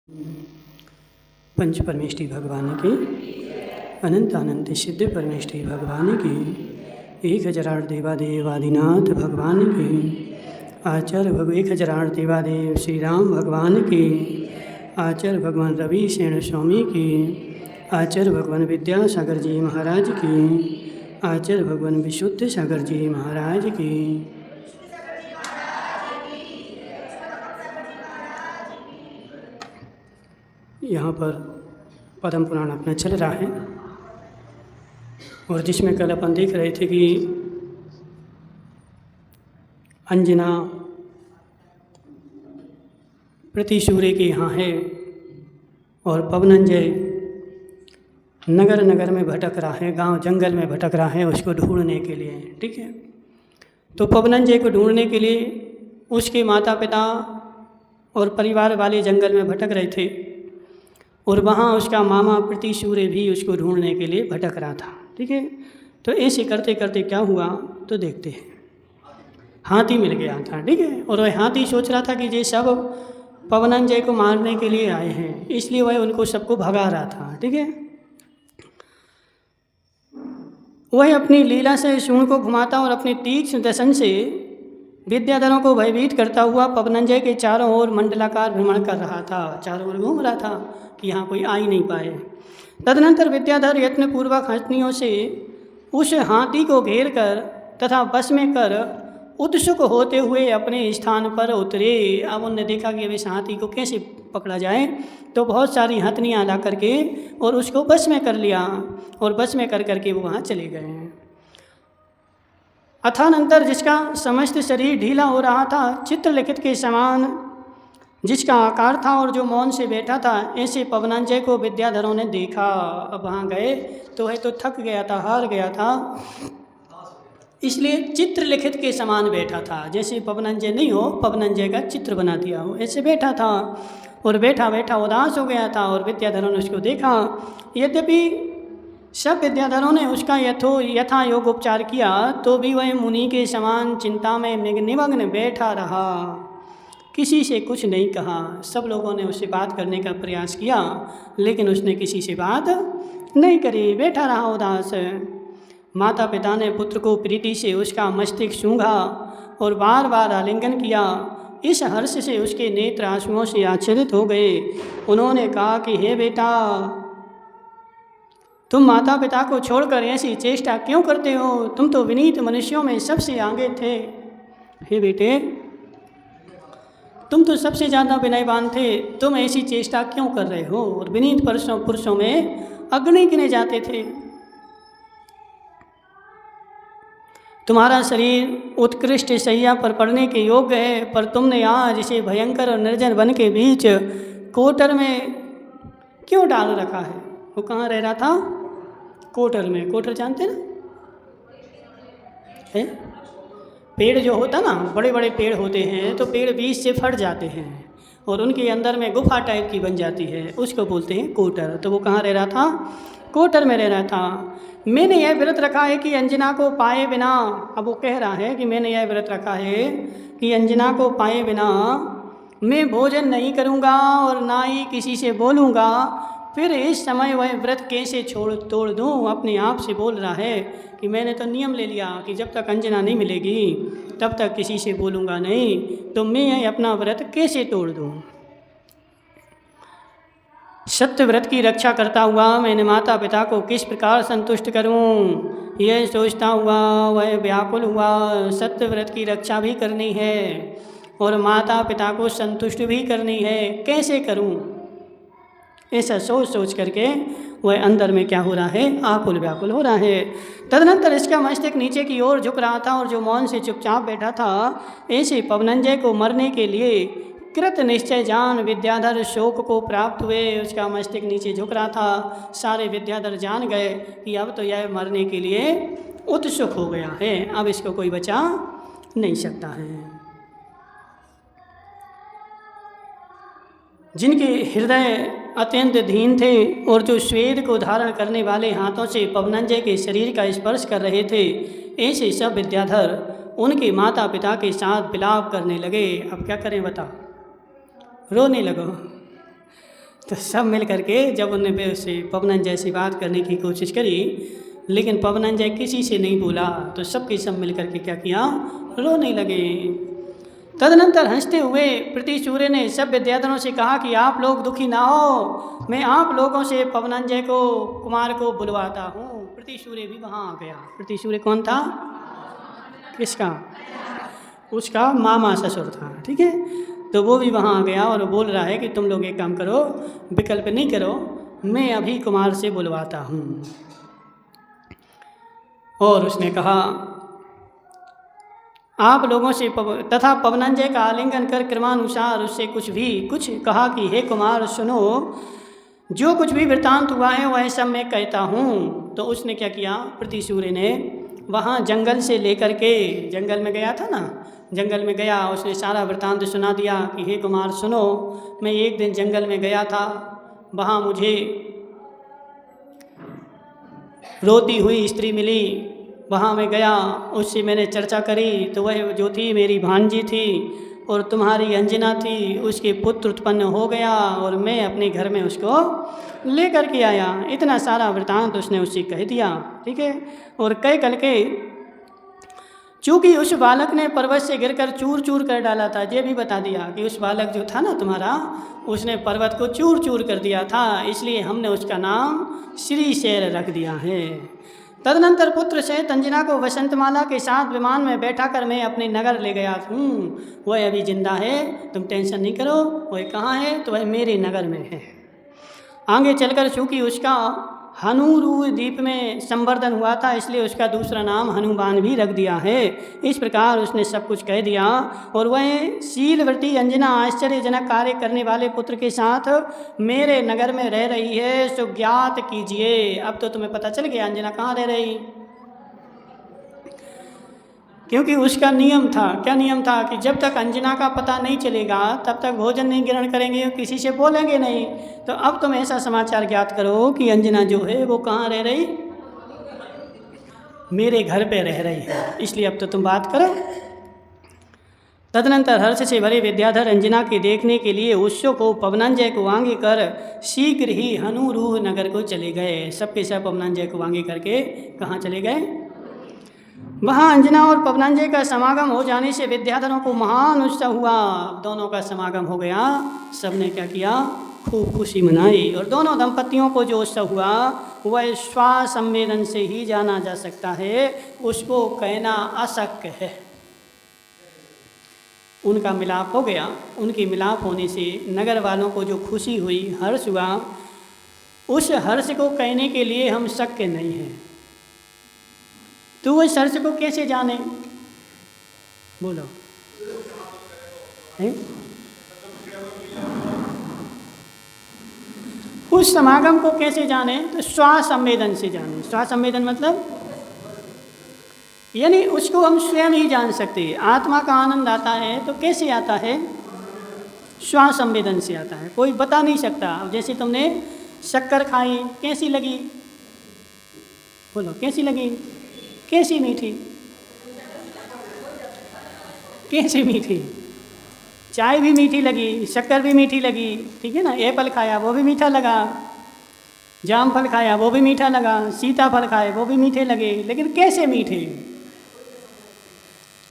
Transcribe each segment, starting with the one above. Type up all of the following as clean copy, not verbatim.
पंच परमेष्ठी भगवान की अनंत अनंत सिद्ध परमेष्ठी भगवान की 1008 देवादेवादिनाथ भगवान की आचार्य 1008 देवादेव श्री राम भगवान की आचार्य भगवान रवि सेन स्वामी की आचार्य भगवान विद्यासागर जी महाराज की आचार्य भगवान विशुद्ध सागर जी महाराज की। यहाँ पर पद्म पुराण अपना चल रहा है और जिसमें कल अपन देख रहे थे कि अंजना प्रतिशूर्य के यहाँ है और पवनंजय नगर नगर में भटक रहा है, गांव जंगल में भटक रहा है उसको ढूंढने के लिए। ठीक है, तो पवनंजय को ढूंढने के लिए उसके माता पिता और परिवार वाले जंगल में भटक रहे थे और वहाँ उसका मामा प्रतिशूर्य भी उसको ढूंढने के लिए भटक रहा था। ठीक है, तो ऐसे करते करते क्या हुआ तो देखते हैं, हाथी मिल गया था। ठीक है, और वह हाथी सोच रहा था कि ये सब पवनंजय को मारने के लिए आए हैं, इसलिए वह उनको सबको भगा रहा था। ठीक है, वह अपनी लीला से सूंड को घुमाता और अपने तीक्ष्ण दर्शन से विद्याधरों को भयभीत करता हुआ पवनंजय के चारों ओर मंडलाकार भ्रमण कर रहा था, चारों ओर घूम रहा था कि यहाँ कोई आ ही नहीं पाए। तदनंतर विद्याधर यत्नपूर्वक हंसनियों से उस हाथी को घेर कर तथा बस में कर उत्सुक होते हुए अपने स्थान पर उतरे। अब उन्होंने देखा कि अब इस हाथी को कैसे पकड़ा जाए, तो बहुत सारी हथनियाँ ला करके और उसको बस में कर लिया और बस में कर करके वो वहाँ चले गए। अथानंतर जिसका समस्त शरीर ढीला हो रहा था, चित्रलिखित के समान जिसका आकार था और जो मौन से बैठा था, ऐसे पवनंजय को विद्याधरों ने देखा। अब वहाँ गए तो वह तो थक गया था, हार गया था, इसलिए चित्रलिखित के समान बैठा था। जैसे पवनंजय नहीं हो, पवनंजय का चित्र बना दिया हो, ऐसे बैठा था और बैठा बैठा उदास हो गया था। और विद्याधरों ने उसको देखा, यद्यपि सब विद्याधरों ने उसका यथा योग उपचार किया, तो भी वह मुनि के समान चिंता में निमग्न बैठा रहा, किसी से कुछ नहीं कहा। सब लोगों ने उससे बात करने का प्रयास किया, लेकिन उसने किसी से बात नहीं करी, बैठा रहा उदास। माता पिता ने पुत्र को प्रीति से उसका मस्तिष्क सूंघा और बार बार आलिंगन किया। इस हर्ष से उसके नेत्र आंसुओं से आच्छादित हो गए। उन्होंने कहा कि हे बेटा, तुम माता पिता को छोड़कर ऐसी चेष्टा क्यों करते हो? तुम तो विनीत मनुष्यों में सबसे आगे थे। हे बेटे, तुम तो सबसे ज़्यादा विनयवान थे, तुम ऐसी चेष्टा क्यों कर रहे हो? और विनीत पुरुषों में अग्नि गिने जाते थे। तुम्हारा शरीर उत्कृष्ट शैया पर पड़ने के योग्य है, पर तुमने आज इसे भयंकर और निर्जन वन के बीच कोटर में क्यों डाल रखा है? वो कहाँ रह रहा था? कोटर में। कोटर जानते ना है? पेड़ जो होता ना, बड़े बड़े पेड़ होते हैं, तो पेड़ बीच से फट जाते हैं और उनके अंदर में गुफा टाइप की बन जाती है, उसको बोलते हैं कोटर। तो वो कहाँ रह रहा था? कोटर में रह रहा था। मैंने यह व्रत रखा है कि अंजना को पाए बिना, अब वो कह रहा है कि मैंने यह व्रत रखा है कि अंजना को पाए बिना मैं भोजन नहीं करूँगा और ना ही किसी से बोलूँगा। फिर इस समय वह व्रत कैसे तोड़ दूँ? अपने आप से बोल रहा है कि मैंने तो नियम ले लिया कि जब तक अंजना नहीं मिलेगी तब तक किसी से बोलूँगा नहीं, तो मैं अपना व्रत कैसे तोड़ दूँ? सत्य व्रत की रक्षा करता हुआ मैंने माता पिता को किस प्रकार संतुष्ट करूं, यह सोचता हुआ वह व्याकुल हुआ। सत्य व्रत की रक्षा भी करनी है और माता पिता को संतुष्ट भी करनी है, कैसे करूं? ऐसा सोच करके वह अंदर में क्या हो रहा है? आकुल व्याकुल हो रहा है। तदनंतर इसका मस्तक नीचे की ओर झुक रहा था और जो मौन से चुपचाप बैठा था, ऐसे पवनंजय को मरने के लिए कृत निश्चय जान विद्याधर शोक को प्राप्त हुए। उसका मस्तक नीचे झुक रहा था, सारे विद्याधर जान गए कि अब तो यह मरने के लिए उत्सुक हो गया है, अब इसको कोई बचा नहीं सकता है। जिनके हृदय अत्यंत दीन थे और जो श्वेत को धारण करने वाले हाथों से पवनंजय के शरीर का स्पर्श कर रहे थे, ऐसे सब विद्याधर उनके माता पिता के साथ विलाप करने लगे। अब क्या करें बता? रोने लगो। तो सब मिल करके जब उन्होंने से पवनंजय से बात करने की कोशिश करी, लेकिन पवनंजय किसी से नहीं बोला, तो सबके सब मिल करके क्या किया, रोने लगे। तदनंतर हंसते हुए प्रतिसूर्य ने सब विद्याधरों से कहा कि आप लोग दुखी ना हो, मैं आप लोगों से पवनंजय को, कुमार को बुलवाता हूँ। प्रतिसूर्य भी वहाँ आ गया। प्रतिसूर्य कौन था? किसका? उसका मामा ससुर था, ठीक है। तो वो भी वहाँ आ गया और बोल रहा है कि तुम लोग एक काम करो, विकल्प नहीं करो, मैं अभी कुमार से बुलवाता हूँ। और उसने कहा आप लोगों से तथा पवनंजय का आलिंगन कर क्रमानुसार उससे कुछ कहा कि हे कुमार सुनो, जो कुछ भी वृत्तांत हुआ है वह सब मैं कहता हूँ। तो उसने क्या किया, प्रतिसूर्य ने वहाँ जंगल से लेकर के, जंगल में गया था ना, जंगल में गया, उसने सारा वृत्तांत सुना दिया कि हे कुमार सुनो, मैं एक दिन जंगल में गया था, वहाँ मुझे रोती हुई स्त्री मिली, वहाँ मैं गया, उससे मैंने चर्चा करी, तो वह जो थी मेरी भांजी थी और तुम्हारी अंजना थी, उसके पुत्र उत्पन्न हो गया और मैं अपने घर में उसको ले कर के आया। इतना सारा वृत्तांत उसने उससे कह दिया, ठीक है। और कह कल के चूँकि उस बालक ने पर्वत से गिरकर चूर चूर कर डाला था, ये भी बता दिया कि उस बालक जो था ना तुम्हारा, उसने पर्वत को चूर चूर कर दिया था, इसलिए हमने उसका नाम श्रीशैल रख दिया है। तदनंतर पुत्र सहित अंजना को वसंतमाला के साथ विमान में बैठा कर मैं अपने नगर ले गया हूँ। वह अभी जिंदा है, तुम टेंशन नहीं करो। वह कहाँ है? तो वह मेरे नगर में है। आगे चलकर चूँकि उसका हनुरू द्वीप में संवर्धन हुआ था, इसलिए उसका दूसरा नाम हनुमान भी रख दिया है। इस प्रकार उसने सब कुछ कह दिया। और वह शीलवती अंजना आश्चर्यजनक कार्य करने वाले पुत्र के साथ मेरे नगर में रह रही है, सो ज्ञात कीजिए। अब तो तुम्हें पता चल गया अंजना कहाँ रह रही, क्योंकि उसका नियम था। क्या नियम था? कि जब तक अंजना का पता नहीं चलेगा तब तक भोजन नहीं ग्रहण करेंगे, किसी से बोलेंगे नहीं। तो अब तुम ऐसा समाचार ज्ञात करो कि अंजना जो है वो कहाँ रह रही, मेरे घर पे रह रही है, इसलिए अब तो तुम बात करो। तदनंतर हर्ष से भरे विद्याधर अंजना के देखने के लिए उत्सुक को पवनंजय को आगे कर शीघ्र ही हनुरूह नगर को चले गए। सबके सब पवनंजय को आगे करके कहाँ चले गए? वहाँ अंजना और पवनंजय का समागम हो जाने से विद्याधरों को महान उत्सव हुआ। दोनों का समागम हो गया, सबने क्या किया, खूब खुशी मनाई। और दोनों दंपतियों को जो उत्सव हुआ वह स्वासंवेदन से ही जाना जा सकता है, उसको कहना अशक्य है। उनका मिलाप हो गया। उनके मिलाप होने से नगर वालों को जो खुशी हुई, हर्ष हुआ, उस हर्ष को कहने के लिए हम शक्य नहीं हैं। तो वो हर्ष को कैसे जाने? बोलो है? उस समागम को कैसे जाने? तो स्वासंवेदन से जाने। स्वासंवेदन मतलब यानी उसको हम स्वयं ही जान सकते हैं। आत्मा का आनंद आता है तो कैसे आता है? स्वासंवेदन से आता है, कोई बता नहीं सकता। जैसे तुमने शक्कर खाई, कैसी लगी? बोलो कैसी लगी? कैसी मीठी? कैसी मीठी? चाय भी मीठी लगी, शक्कर भी मीठी लगी, ठीक है ना। एप्पल खाया वो भी मीठा लगा, जाम फल खाया वो भी मीठा लगा, सीताफल खाए वो भी मीठे लगे, लेकिन कैसे मीठे?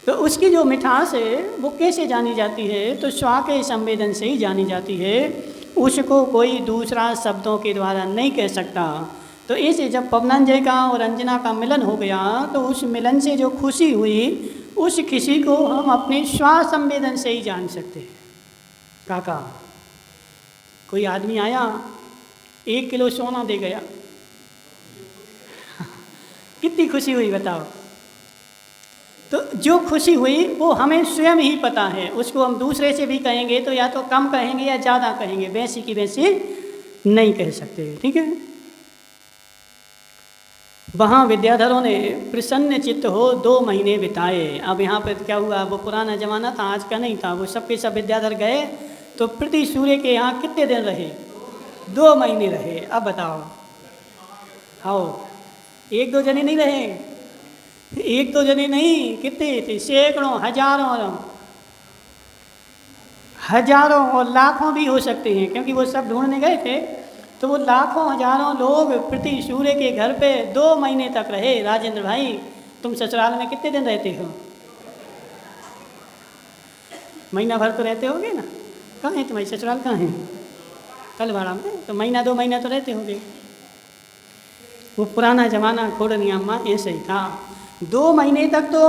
तो उसकी जो मिठास है वो कैसे जानी जाती है? तो स्वा के संवेदन से ही जानी जाती है, उसको कोई दूसरा शब्दों के द्वारा नहीं कह सकता। तो ऐसे जब पवनंजय का और अंजना का मिलन हो गया तो उस मिलन से जो खुशी हुई, उस खुशी को हम अपने श्वास संवेदन से ही जान सकते हैं। काका कोई आदमी आया 1 किलो सोना दे गया, कितनी खुशी हुई बताओ। तो जो खुशी हुई वो हमें स्वयं ही पता है, उसको हम दूसरे से भी कहेंगे तो या तो कम कहेंगे या ज़्यादा कहेंगे, वैसी की वैसी नहीं कह सकते, ठीक है। वहाँ विद्याधरों ने प्रसन्न चित्त हो 2 महीने बिताए। अब यहाँ पर क्या हुआ, वो पुराना ज़माना था, आज का नहीं था। वो सबके सब विद्याधर गए तो प्रतिसूर्य के यहाँ कितने दिन रहे? 2 महीने रहे। अब बताओ, आओ 1-2 जने नहीं रहे, 1-2 जने नहीं, कितने थे? सैकड़ों, हजारों हजारों और लाखों भी हो सकते हैं, क्योंकि वो सब ढूंढने गए थे। तो वो लाखों हजारों लोग पृथ्वी सूर्य के घर पे 2 महीने तक रहे। राजेंद्र भाई, तुम ससुराल में कितने दिन रहते हो? महीना भर तो रहते होगे ना? कहाँ है तुम्हारी ससुराल, कहाँ है? तलवाड़ा में। तो महीना 2 महीना तो रहते होगे। वो पुराना जमाना खोड़नी अम्मा ऐसे ही था। 2 महीने तक तो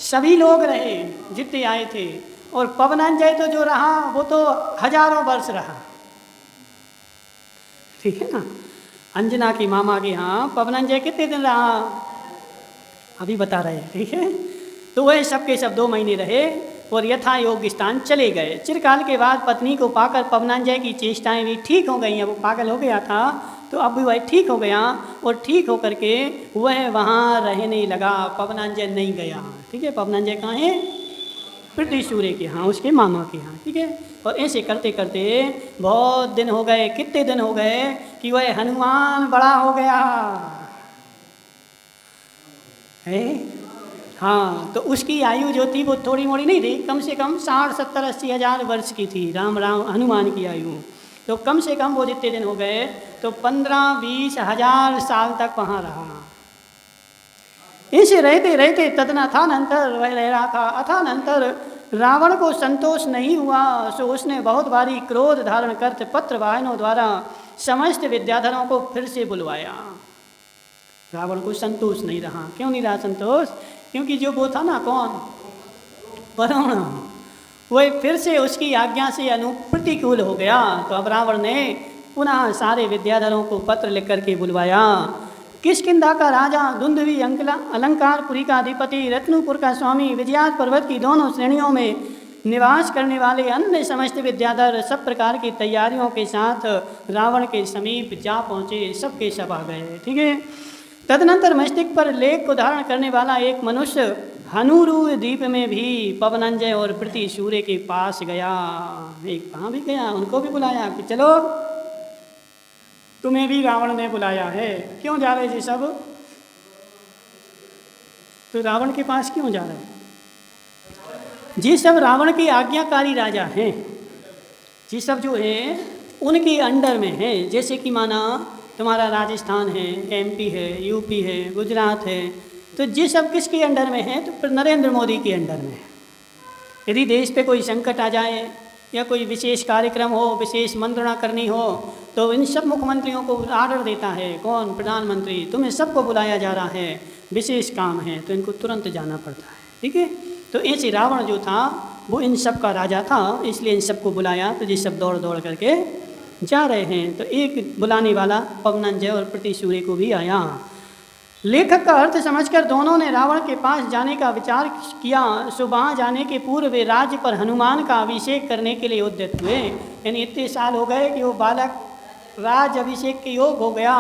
सभी लोग रहे जितने आए थे, और पवनांजय तो जो रहा वो तो हजारों वर्ष रहा, ठीक है ना। अंजना की मामा के यहाँ पवनांजय कितने दिन रहा, अभी बता रहे हैं, ठीक है। तो वह सब के सब 2 महीने रहे और यथा योग्य स्थान चले गए। चिरकाल के बाद पत्नी को पाकर पवनांजय की चेष्टाएं भी ठीक हो गई हैं। वो पागल हो गया था, तो अब भी वह ठीक हो गया, और ठीक होकर के वह वहाँ रहने लगा। पवनांजय नहीं गया, ठीक है। पवनांजय कहाँ है? पृथ्वी सूर्य के यहाँ, उसके मामा के यहाँ, ठीक है। और ऐसे करते करते बहुत दिन हो गए। कितने दिन हो गए कि वह हनुमान बड़ा हो गया है। हाँ, तो उसकी आयु जो थी वो थोड़ी मोड़ी नहीं थी, कम से कम 60, 70, 80 हज़ार वर्ष की थी राम हनुमान की आयु। तो कम से कम वो जितने दिन हो गए तो 15-20 हज़ार साल तक वहाँ रहा। ऐसे रहते रहते तदनंतर वह रह रहा था। अथानंतर रावण को संतोष नहीं हुआ, सो उसने बहुत भारी क्रोध धारण करते पत्र वाहनों द्वारा समस्त विद्याधरों को फिर से बुलवाया। रावण को संतोष नहीं रहा। क्यों नहीं रहा संतोष? क्योंकि जो वो था ना, कौन? वरुण, वह फिर से उसकी आज्ञा से अनुप्रतिकूल हो गया। तो अब रावण ने पुनः सारे विद्याधरों को पत्र लिख करके बुलवाया। किष्किंधा का राजा, दुंदुभी अलंकारपुरी का अधिपति, रत्नुपुर का स्वामी, विजयात पर्वत की दोनों श्रेणियों में निवास करने वाले अन्य समस्त विद्याधर सब प्रकार की तैयारियों के साथ रावण के समीप जा पहुँचे। सबके सब आ गए, ठीक है। तदनंतर मस्तिष्क पर लेख को धारण करने वाला एक मनुष्य हनुरू द्वीप में भी पवनांजय और पृथ्वी सूर्य के पास गया। एक वहाँ भी गया, उनको भी बुलाया कि चलो, तुम्हें भी रावण ने बुलाया है। क्यों जा रहे थे सब? तो रावण के पास क्यों जा रहे? जी सब रावण के आज्ञाकारी राजा हैं, जी सब जो है उनके अंडर में है। जैसे कि माना तुम्हारा राजस्थान है, MP है, UP है, गुजरात है, तो ये सब किसके अंडर में है? तो नरेंद्र मोदी के अंडर में है। यदि देश पे कोई संकट आ जाए या कोई विशेष कार्यक्रम हो, विशेष मंत्रणा करनी हो, तो इन सब मुख्यमंत्रियों को आर्डर देता है कौन? प्रधानमंत्री। तुम्हें सबको बुलाया जा रहा है, विशेष काम है, तो इनको तुरंत जाना पड़ता है, ठीक है। तो ऐसे रावण जो था वो इन सब का राजा था, इसलिए इन सबको बुलाया। तो ये सब दौड़ दौड़ करके जा रहे हैं। तो एक बुलाने वाला पवनांजय और पृथ्वी सूर्य को भी आया। लेखक का अर्थ समझकर दोनों ने रावण के पास जाने का विचार किया। सुबह जाने के पूर्व वे राज्य पर हनुमान का अभिषेक करने के लिए उद्यत हुए। यानी इतने साल हो गए कि वो बालक राज अभिषेक के योग हो गया।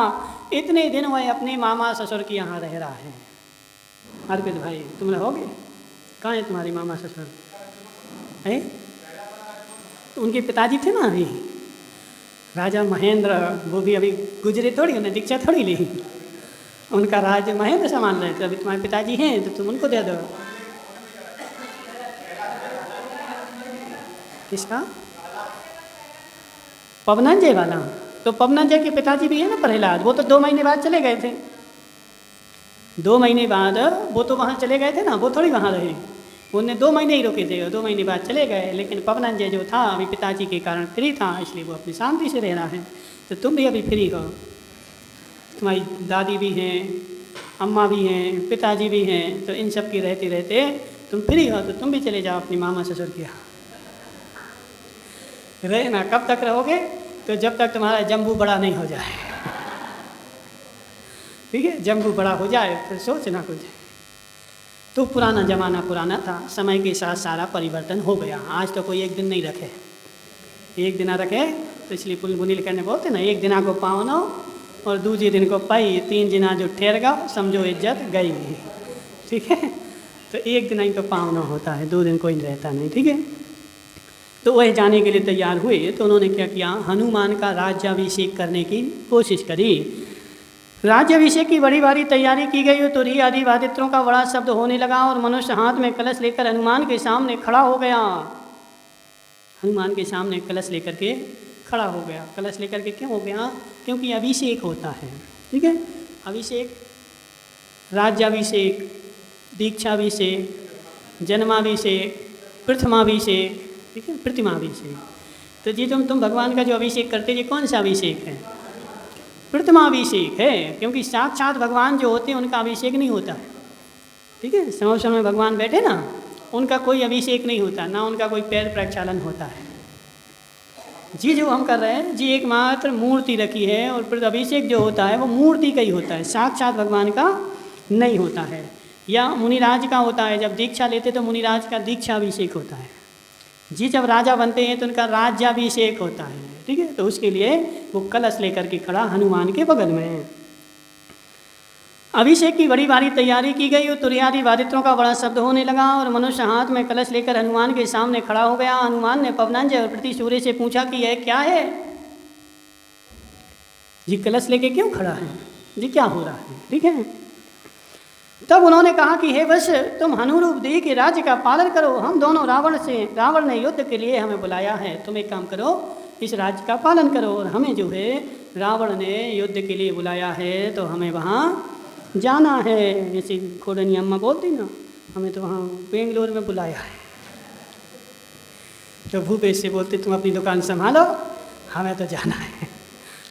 इतने दिन वह अपने मामा ससुर के यहाँ रह रहा है। अर्पित भाई, तुम रहोगे? कहाँ है तुम्हारे मामा ससुर? है तो उनके पिताजी थे ना अभी राजा महेंद्र, वो भी अभी गुजरे थोड़ी, उन्हें दीक्षा थोड़ी ली। उनका राज महेंद्र संभाल रहे थे। अभी तुम्हारे पिताजी हैं तो तुम उनको दे दो। किसका? पवनांजय वाला। तो पवनांजय के पिताजी भी है ना प्रहलाद, वो तो 2 महीने बाद चले गए थे। 2 महीने बाद वो तो वहाँ चले गए थे ना, वो थोड़ी वहाँ रहे। उन्हें 2 महीने ही रुके थे, 2 महीने बाद चले गए। लेकिन पवनांजय जो था अभी पिताजी के कारण फ्री था, इसलिए वो अपनी शांति से रह रहा है। तो तुम भी अभी फ्री हो, तुम्हारी दादी भी हैं, अम्मा भी हैं, पिताजी भी हैं, तो इन सब की रहते रहते तुम फ्री हो, तो तुम भी चले जाओ अपनी मामा ससुर के यहाँ रहना। कब तक रहोगे? तो जब तक तुम्हारा जम्बू बड़ा नहीं हो जाए, ठीक है। जम्बू बड़ा हो जाए फिर सोचना कुछ। तो पुराना ज़माना पुराना था, समय के साथ सारा परिवर्तन हो गया। आज तो कोई एक दिन नहीं रखे, एक दिन रखे तो इसलिए पुल बुनील करने बोलते ना, एक दिना को पावनो और दूसरे दिन को पाई, 3 दिना जो ठहर गया समझो इज्जत गई, ठीक है। तो एक दिन ही तो पावना होता है, 2 दिन कोई रहता नहीं, ठीक है। तो वह जाने के लिए तैयार हुए। तो उन्होंने क्या किया? हनुमान का राज्याभिषेक करने की कोशिश करी। राज्याभिषेक की बड़ी भारी तैयारी की गई। तो री आदि वादित्रों का बड़ा शब्द होने लगा और मनुष्य हाथ में कलश लेकर हनुमान के सामने खड़ा हो गया। हनुमान के सामने कलश लेकर के खड़ा हो गया। कलश लेकर के क्यों हो गया? क्योंकि अभिषेक होता है, ठीक है। अभिषेक, राज्याभिषेक, दीक्षाभिषेक, जन्माभिषेक, प्रथमाभिषेक, ठीक है, प्रतिमाभिषेक। तो जी तुम भगवान का जो अभिषेक करते ये कौन सा अभिषेक है? प्रथमाभिषेक है, क्योंकि साक्षात भगवान जो होते हैं उनका अभिषेक नहीं होता है, ठीक है। सिंहासन में भगवान बैठे ना, उनका कोई अभिषेक नहीं होता, ना उनका कोई पैर प्रक्षालन होता है। जी जो हम कर रहे हैं जी एकमात्र मूर्ति रखी है, और अभिषेक जो होता है वो मूर्ति का ही होता है, साक्षात भगवान का नहीं होता है। या मुनिराज का होता है, जब दीक्षा लेते तो मुनिराज का दीक्षाभिषेक होता है। जी जब राजा बनते हैं तो उनका राज्याभिषेक होता है, ठीक है। तो उसके लिए वो कलश लेकर के खड़ा हनुमान के बगल में। अभिषेक की बड़ी भारी तैयारी की गई और तुरैयादि वादित्रों का बड़ा शब्द होने लगा और मनुष्य हाथ में कलश लेकर हनुमान के सामने खड़ा हो गया। हनुमान ने पवनंजय और प्रतिसूर्य से पूछा कि यह क्या है? जी कलश लेके क्यों खड़ा है? जी क्या हो रहा है? ठीक है। तब उन्होंने कहा कि हे वश, तुम हनुरूप देह के राज्य का पालन करो। हम दोनों रावण ने युद्ध के लिए हमें बुलाया है, तुम एक काम करो, इस राज्य का पालन करो। और हमें जो है रावण ने युद्ध के लिए बुलाया है तो हमें वहाँ जाना है। जैसे खोडनी अम्मा बोलती ना, हमें तो वहाँ बेंगलोर में बुलाया है। तो भूपेश से बोलते तुम अपनी दुकान संभालो, हमें तो जाना है।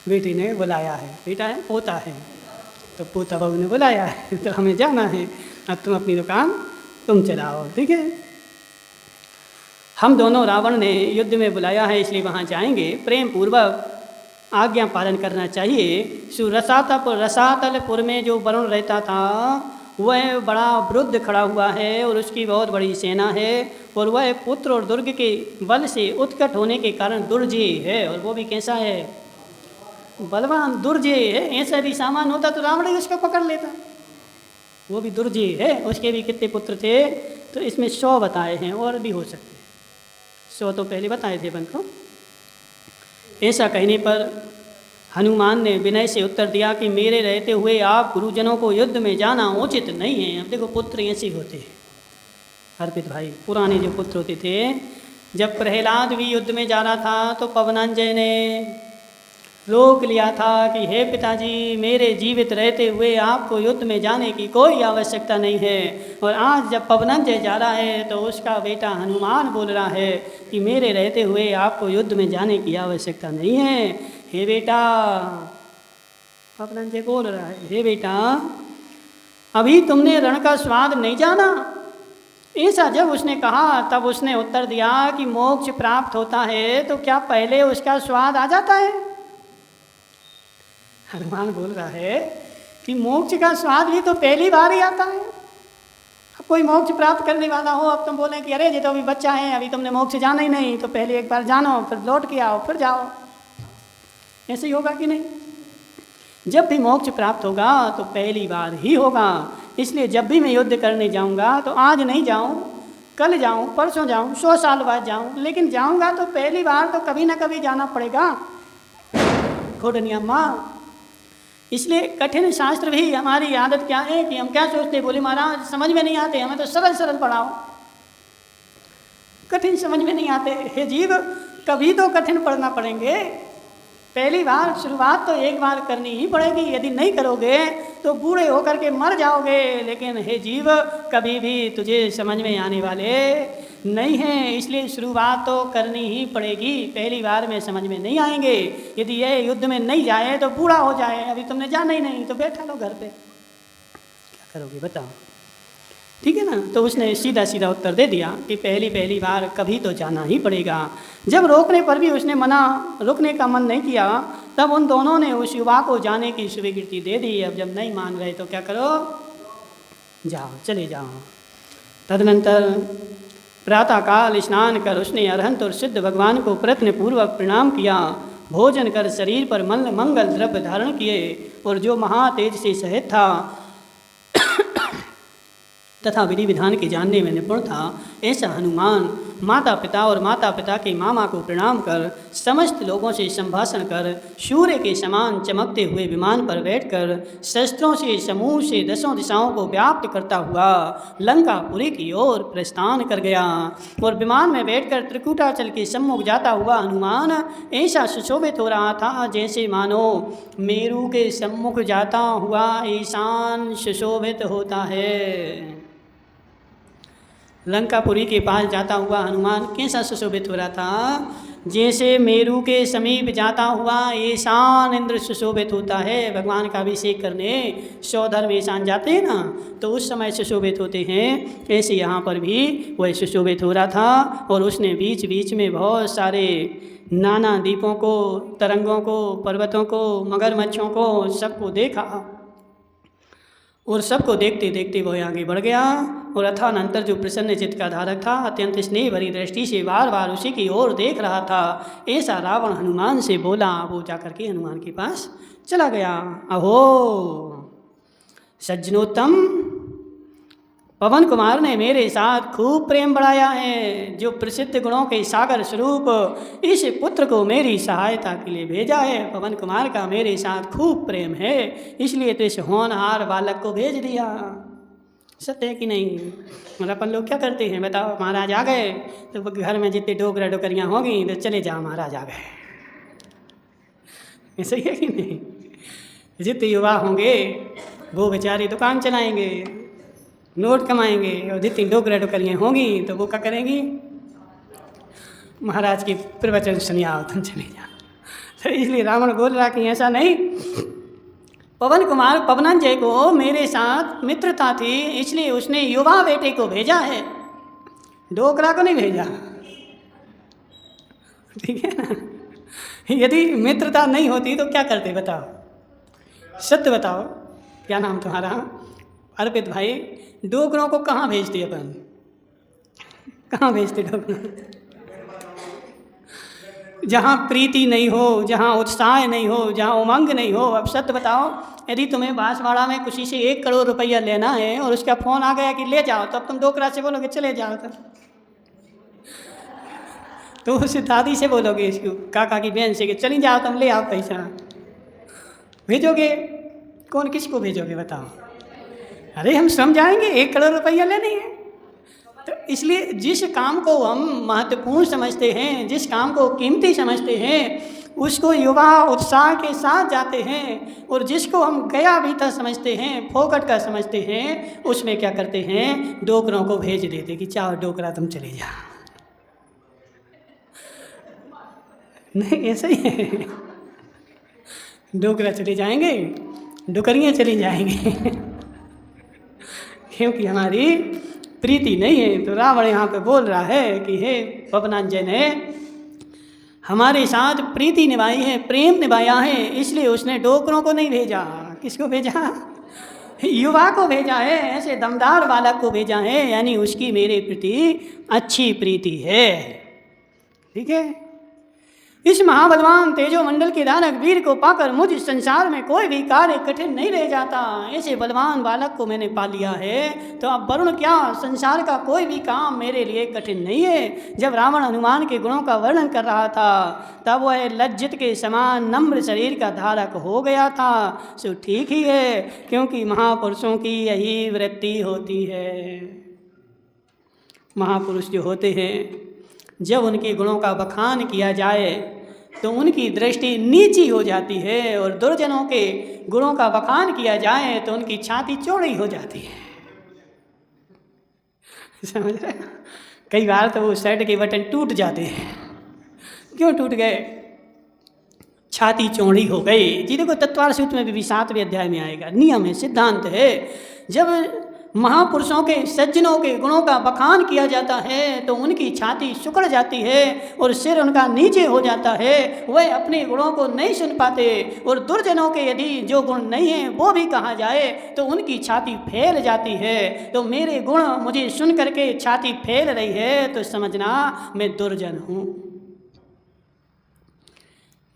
बेटी ने बुलाया है, बेटा है पोता है, तो पोता बहू ने बुलाया है तो हमें जाना है। अब तुम अपनी दुकान तुम चलाओ, ठीक है। हम दोनों रावण ने युद्ध में बुलाया है इसलिए वहाँ जाएंगे। प्रेम पूर्वक आज्ञा पालन करना चाहिए। रसातलपुर में जो वरुण रहता था वह बड़ा वृद्ध खड़ा हुआ है और उसकी बहुत बड़ी सेना है, और वह पुत्र और दुर्ग के बल से उत्कट होने के कारण दुर्जय है। और वो भी कैसा है? बलवान दुर्जय है। ऐसा भी सामान होता तो रावण ही उसको पकड़ लेता, वो भी दुर्जय है। उसके भी कितने पुत्र थे? तो इसमें 100 बताए हैं, और भी हो सकते 100 तो पहले बताए थे बन को। ऐसा कहने पर हनुमान ने विनय से उत्तर दिया कि मेरे रहते हुए आप गुरुजनों को युद्ध में जाना उचित नहीं है। अब देखो पुत्र ऐसे होते हैं अर्पित भाई, पुराने जो पुत्र होते थे। जब प्रहलाद भी युद्ध में जा रहा था तो पवनंजय ने रोक लिया था कि हे पिताजी, मेरे जीवित रहते हुए आपको युद्ध में जाने की कोई आवश्यकता नहीं है। और आज जब पवनंजय जा रहा है तो उसका बेटा हनुमान बोल रहा है कि मेरे रहते हुए आपको युद्ध में जाने की आवश्यकता नहीं है। हे बेटा, पवनंजय बोल रहा है, हे बेटा अभी तुमने रण का स्वाद नहीं जाना। ऐसा जब उसने कहा तब उसने उत्तर दिया कि मोक्ष प्राप्त होता है तो क्या पहले उसका स्वाद आ जाता है? हनुमान बोल रहा है कि मोक्ष का स्वाद भी तो पहली बार ही आता है। अब कोई मोक्ष प्राप्त करने वाला हो, अब तुम बोलें कि अरे ये तो अभी बच्चा है, अभी तुमने मोक्ष जाना ही नहीं, तो पहले एक बार जानो, फिर लौट के आओ, फिर जाओ। ऐसे ही होगा कि नहीं? जब भी मोक्ष प्राप्त होगा तो पहली बार ही होगा। इसलिए जब भी मैं युद्ध करने जाऊंगा तो आज नहीं जाऊं, कल जाऊं, परसों जाऊं, 100 साल बाद जाऊं, लेकिन जाऊंगा तो पहली बार तो कभी ना कभी जाना पड़ेगा। खोडनी अम्मा, इसलिए कठिन शास्त्र भी हमारी आदत क्या है कि हम क्या सोचते, बोले महाराज समझ में नहीं आते, हमें तो सरल सरल पढ़ाओ। कठिन समझ में नहीं आते। हे जीव, कभी तो कठिन पढ़ना पड़ेंगे। पहली बार शुरुआत तो एक बार करनी ही पड़ेगी। यदि नहीं करोगे तो बूढ़े होकर के मर जाओगे। लेकिन हे जीव, कभी भी तुझे समझ में आने वाले नहीं हैं, इसलिए शुरुआत तो करनी ही पड़ेगी। पहली बार में समझ में नहीं आएंगे। यदि ये युद्ध में नहीं जाए तो बूढ़ा हो जाए, अभी तुमने जाना ही नहीं तो बैठा लो घर पे, क्या करोगे बताओ? ठीक है ना। तो उसने सीधा सीधा उत्तर दे दिया कि पहली बार कभी तो जाना ही पड़ेगा। जब रोकने पर भी उसने रुकने का मन नहीं किया, तब उन दोनों ने उस युवा को जाने की स्वीकृति दे दी। अब जब नहीं मान रहे तो क्या करो, जाओ, चले जाओ। तदनंतर प्रातःकाल स्नान कर उसने अरहंत और सिद्ध भगवान को प्रयत्नपूर्वक प्रणाम किया। भोजन कर शरीर पर मंगल द्रव्य धारण किए और जो महातेज से सहित था तथा विधि विधान के जानने में निपुण था, ऐसा हनुमान माता पिता और माता पिता के मामा को प्रणाम कर, समस्त लोगों से संभाषण कर, सूर्य के समान चमकते हुए विमान पर बैठकर शस्त्रों से समूह से 10 दिशाओं को व्याप्त करता हुआ लंकापुरी की ओर प्रस्थान कर गया। और विमान में बैठकर त्रिकुटाचल के सम्मुख जाता हुआ हनुमान ऐसा सुशोभित हो रहा था जैसे मानो मेरू के सम्मुख जाता हुआ ईशान सुशोभित होता है। लंकापुरी के पास जाता हुआ हनुमान कैसा सुशोभित हो रहा था? जैसे मेरू के समीप जाता हुआ ईशान इंद्र सुशोभित होता है। भगवान का अभिषेक करने सौधर्म ईशान जाते हैं ना, तो उस समय सुशोभित होते हैं। ऐसे यहाँ पर भी वह सुशोभित हो रहा था। और उसने बीच बीच में बहुत सारे नाना द्वीपों को, तरंगों को, पर्वतों को, मगरमच्छों को, सबको देखा। और सबको देखते देखते वह आगे बढ़ गया। और अथानंतर जो प्रसन्न चित्त का धारक था, अत्यंत स्नेह भरी दृष्टि से बार बार उसी की ओर देख रहा था। ऐसा रावण हनुमान से बोला। वो जाकर के हनुमान के पास चला गया। अहो सज्जनोत्तम, पवन कुमार ने मेरे साथ खूब प्रेम बढ़ाया है। जो प्रसिद्ध गुणों के सागर स्वरूप इस पुत्र को मेरी सहायता के लिए भेजा है। पवन कुमार का मेरे साथ खूब प्रेम है, इसलिए तो इस होनहार बालक को भेज दिया। सत्य है कि नहीं? मतलब अपन लोग क्या करते हैं बताओ? महाराज आ गए तो घर में जितने डोकरा डोकरियाँ होंगी तो चले जाओ, महाराज आ गए। ऐसा ही है कि नहीं? जितने युवा होंगे वो बेचारे दुकान चलाएंगे, नोट कमाएंगे। और जितनी डोकरा डोकरियाँ होंगी तो वो क्या करेंगी? महाराज की प्रवचन सुनिया तुम चले जाओ। तो इसलिए रावण बोल रहा कि ऐसा नहीं, पवन कुमार पवनंजय को मेरे साथ मित्रता थी, इसलिए उसने युवा बेटे को भेजा है, डोकरा को नहीं भेजा। ठीक है ना? यदि मित्रता नहीं होती तो क्या करते बताओ? सत्य बताओ, क्या नाम तुम्हारा? अर्पित भाई, डोकरों को कहाँ भेजते अपन? कहाँ भेजते डोकरों? जहाँ प्रीति नहीं हो, जहाँ उत्साह नहीं हो, जहाँ उमंग नहीं हो। अब सत्य बताओ, यदि तुम्हें बांसवाड़ा में किसी से 1 करोड़ रुपया लेना है और उसका फ़ोन आ गया कि ले जाओ, तो अब तुम डोकरा से बोलोगे चले जाओ? तो उस दादी से बोलोगे, इसको काका की बहन से कि चली जाओ तुम ले आओ पैसा, भेजोगे? कौन किसको भेजोगे बताओ? अरे हम समझाएंगे 1 करोड़ रुपया लेने हैं। तो इसलिए जिस काम को हम महत्वपूर्ण समझते हैं, जिस काम को कीमती समझते हैं, उसको युवा उत्साह के साथ जाते हैं। और जिसको हम गया भीतर समझते हैं, फोकट का समझते हैं, उसमें क्या करते हैं? डोकरों को भेज देते कि चाहो डोकरा तुम चले जाओ। नहीं, ऐसा ही है। डोकरा चले जाएंगे, डोकरियाँ चली जाएंगे क्योंकि हमारी प्रीति नहीं है। तो रावण यहाँ पे बोल रहा है कि हे पवनांजय ने हमारे साथ प्रीति निभाई है, प्रेम निभाया है, इसलिए उसने डोकरों को नहीं भेजा। किसको भेजा? युवा को भेजा है, ऐसे दमदार बालक को भेजा है, यानी उसकी मेरे प्रति अच्छी प्रीति है। ठीक है? इस महाबलवान तेजोमंडल के धारक वीर को पाकर मुझ संसार में कोई भी कार्य कठिन नहीं रह जाता। ऐसे बलवान बालक को मैंने पा लिया है, तो अब वरुण क्या, संसार का कोई भी काम मेरे लिए कठिन नहीं है। जब रावण हनुमान के गुणों का वर्णन कर रहा था, तब वह लज्जित के समान नम्र शरीर का धारक हो गया था। सो ठीक ही है, क्योंकि महापुरुषों की यही वृत्ति होती है। महापुरुष जो होते हैं, जब उनके गुणों का बखान किया जाए तो उनकी दृष्टि नीची हो जाती है, और दुर्जनों के गुणों का बखान किया जाए तो उनकी छाती चौड़ी हो जाती है। समझ रहे? कई बार तो वो शर्ट के बटन टूट जाते हैं। क्यों टूट गए? छाती चौड़ी हो गई। जी देखो, तत्वार सूत्र में भी 7वें अध्याय में आएगा, नियम है, सिद्धांत है। जब महापुरुषों के, सज्जनों के गुणों का बखान किया जाता है तो उनकी छाती सिकुड़ जाती है और सिर उनका नीचे हो जाता है, वह अपने गुणों को नहीं सुन पाते। और दुर्जनों के यदि जो गुण नहीं हैं वो भी कहा जाए तो उनकी छाती फैल जाती है। तो मेरे गुण मुझे सुन करके छाती फैल रही है तो समझना मैं दुर्जन हूँ।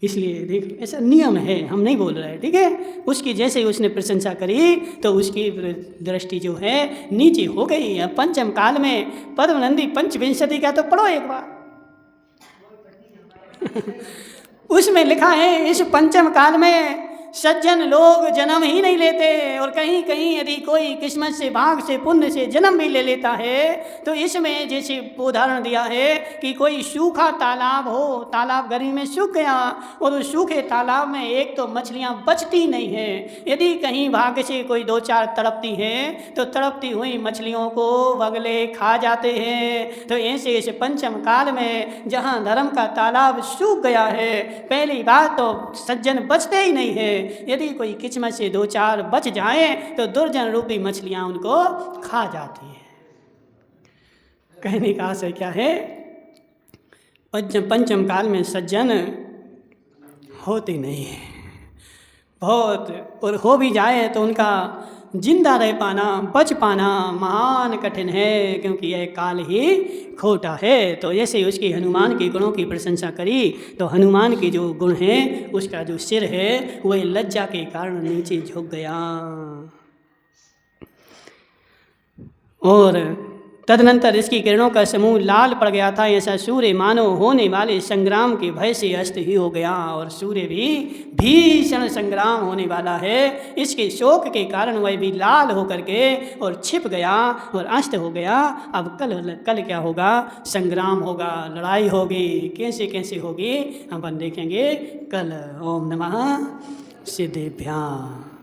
इसलिए देख ऐसा नियम है, हम नहीं बोल रहे, ठीक है। उसकी जैसे ही उसने प्रशंसा करी तो उसकी दृष्टि जो है नीचे हो गई। अब पंचम काल में पद्मनंदी पंचविंशति का तो पढ़ो एक बार। उसमें लिखा है इस पंचम काल में सज्जन लोग जन्म ही नहीं लेते, और कहीं कहीं यदि कोई किस्मत से भाग से पुण्य से जन्म भी ले लेता है तो इसमें जैसे उदाहरण दिया है कि कोई सूखा तालाब हो, तालाब गर्मी में सूख गया और उस सूखे तालाब में एक तो मछलियां बचती नहीं है, यदि कहीं भाग्य से कोई दो चार तड़पती हैं तो तड़पती हुई मछलियों को बगले खा जाते हैं। तो ऐसे ऐसे पंचम काल में जहाँ धर्म का तालाब सूख गया है, पहली बात तो सज्जन बचते ही नहीं है, यदि कोई किस्मत से दो चार बच जाए तो दुर्जन रूपी मछलियां उनको खा जाती है। कहने का आशय क्या है, पंचम काल में सज्जन होते नहीं है बहुत, और हो भी जाए तो उनका जिंदा रह पाना, बच पाना महान कठिन है, क्योंकि यह काल ही खोटा है। तो ऐसे उसकी हनुमान के गुणों की प्रशंसा करी तो हनुमान के जो गुण हैं उसका जो सिर है वह लज्जा के कारण नीचे झुक गया। और तदनंतर इसकी किरणों का समूह लाल पड़ गया था, ऐसा सूर्य मानो होने वाले संग्राम के भय से अस्त ही हो गया। और सूर्य भी भीषण संग्राम होने वाला है, इसके शोक के कारण वह भी लाल होकर के और छिप गया और अस्त हो गया। अब कल क्या होगा, संग्राम होगा, लड़ाई होगी, कैसे कैसे होगी अपन देखेंगे कल। ओम नमः सिद्धेभ्यां।